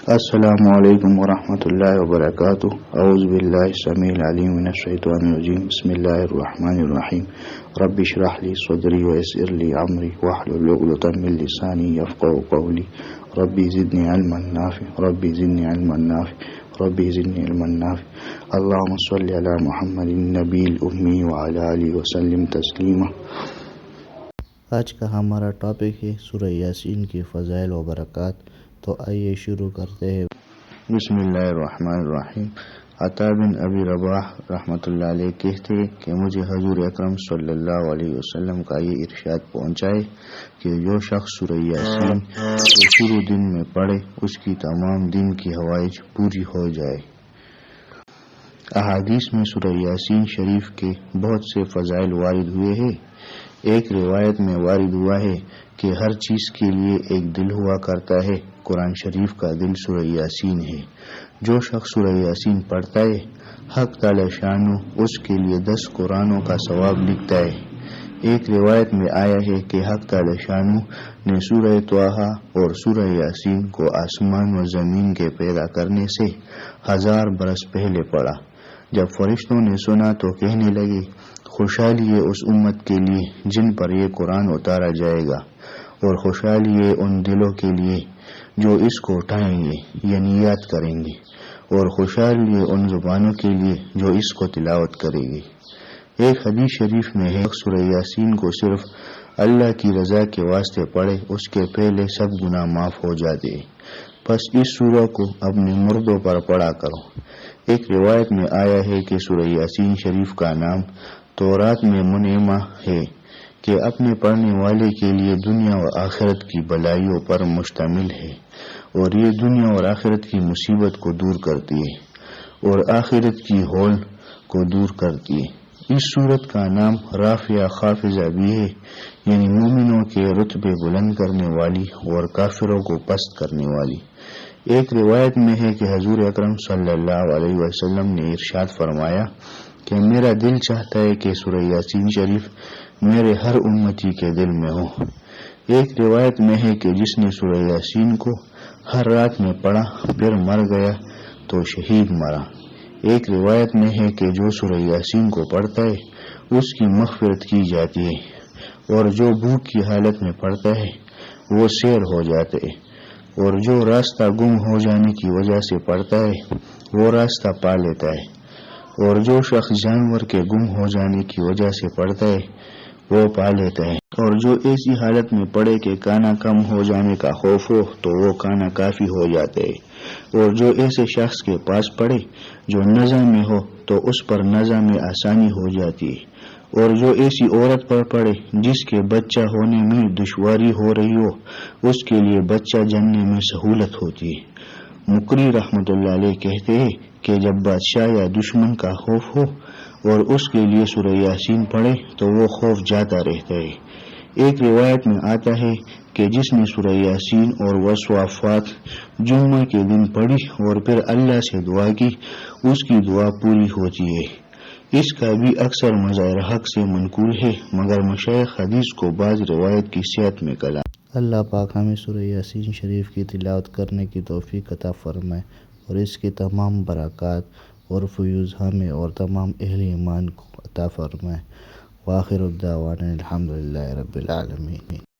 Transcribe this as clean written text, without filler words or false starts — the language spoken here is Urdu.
السلام علیکم ورحمۃ اللہ وبرکاتہ۔ اعوذ باللہ السمیع العلیم من الشیطان الرجیم۔ بسم اللہ الرحمن الرحیم۔ رب اشرح لی صدری ویسر لی امری واحلل عقدۃ من لسانی یفقهوا قولی۔ ربی زدنی علما نافعا ربی زدنی علما نافعا ربی زدنی علما نافعا۔ اللہم صل علی محمد النبی الامی وعلی آلہ وسلم تسلیما۔ آج کا ہمارا ٹاپک ہے سورہ یاسین کے فضائل و برکات۔ تو آئیے شروع کرتے ہیں۔ بسم اللہ الرحمن الرحیم۔ عطا بن ابی رباح رحمۃ اللہ علیہ کہتے ہیں کہ مجھے حضور اکرم صلی اللہ علیہ وسلم کا یہ ارشاد پہنچائے کہ جو شخص سورہ یاسین کو شروع دن میں پڑھے اس کی تمام دن کی حوائج پوری ہو جائے۔ احادیث میں سورہ یاسین شریف کے بہت سے فضائل وارد ہوئے ہیں۔ ایک روایت میں وارد ہوا ہے کہ ہر چیز کے لیے ایک دل ہوا کرتا ہے، قرآن شریف کا دل سورہ یاسین ہے۔ جو شخص سورہ یاسین پڑھتا ہے حق تعالی شانو اس کے لیے 10 قرآنوں کا ثواب لکھتا ہے۔ ایک روایت میں آیا ہے کہ حق تعالی شانو نے سورہ طٰہٰ اور سورہ یاسین کو آسمان و زمین کے پیدا کرنے سے 1000 برس پہلے پڑھا۔ جب فرشتوں نے سنا تو کہنے لگے، خوشحالی ہے اس امت کے لیے جن پر یہ قرآن اتارا جائے گا، اور خوشحالی ہے ان دلوں کے لیے جو اس کو اٹھائیں گے یعنی یاد کریں گے، اور خوشحالی ہے ان زبانوں کے لیے جو اس کو تلاوت کرے گی۔ ایک حدیث شریف میں ہے سورہ یاسین کو صرف اللہ کی رضا کے واسطے پڑھے اس کے پہلے سب گناہ معاف ہو جاتے ہیں، پس اس سورہ کو اپنے مردوں پر پڑھا کرو۔ ایک روایت میں آیا ہے کہ سورہ یاسین شریف کا نام تورات میں منعمہ ہے کہ اپنے پڑھنے والے کے لیے دنیا و آخرت کی بلائیوں پر مشتمل ہے، اور یہ دنیا اور آخرت کی مصیبت کو دور کرتی ہے اور آخرت کی ہول کو دور کرتی ہے۔ اس سورت کا نام رافعہ خافضہ بھی ہے، یعنی مومنوں کے رتبے بلند کرنے والی اور کافروں کو پست کرنے والی۔ ایک روایت میں ہے کہ حضور اکرم صلی اللہ علیہ وسلم نے ارشاد فرمایا کہ میرا دل چاہتا ہے کہ سورہ یاسین شریف میرے ہر امتی کے دل میں ہو۔ ایک روایت میں ہے کہ جس نے سورہ یاسین کو ہر رات میں پڑھا پھر مر گیا تو شہید مرا۔ ایک روایت میں ہے کہ جو سورہ یاسین کو پڑھتا ہے اس کی مغفرت کی جاتی ہے، اور جو بھوک کی حالت میں پڑھتا ہے وہ سیر ہو جاتے ہے، اور جو راستہ گم ہو جانے کی وجہ سے پڑھتا ہے وہ راستہ پا لیتا ہے، اور جو شخص جانور کے گم ہو جانے کی وجہ سے پڑھتا ہے وہ پا لیتا ہے، اور جو ایسی حالت میں پڑھے کہ کانا کم ہو جانے کا خوف ہو تو وہ کانا کافی ہو جاتے ہے، اور جو ایسے شخص کے پاس پڑھے جو نزع میں ہو تو اس پر نزع میں آسانی ہو جاتی ہے، اور جو ایسی عورت پر پڑھے جس کے بچہ ہونے میں دشواری ہو رہی ہو اس کے لیے بچہ جننے میں سہولت ہوتی ہے۔ مقری رحمۃ اللہ علیہ کہتے ہیں کہ جب بادشاہ یا دشمن کا خوف ہو اور اس کے لیے سورہ یاسین پڑھے تو وہ خوف جاتا رہتا ہے۔ ایک روایت میں آتا ہے کہ جس نے سورہ یاسین اور والصافات جمعہ کے دن پڑھی اور پھر اللہ سے دعا کی اس کی دعا پوری ہوتی ہے۔ اس کا بھی اکثر مظاہر حق سے منقول ہے، مگر مشائخ حدیث کو بعض روایت کی صحت میں کلام۔ اللہ پاک ہمیں سورہ یاسین شریف کی تلاوت کرنے کی توفیق عطا فرمائے، اور اس کے تمام برکات اور فیوز ہمیں اور تمام اہل ایمان کو عطا فرمائے۔ وآخر الدعوانا الحمدللہ رب العالمین۔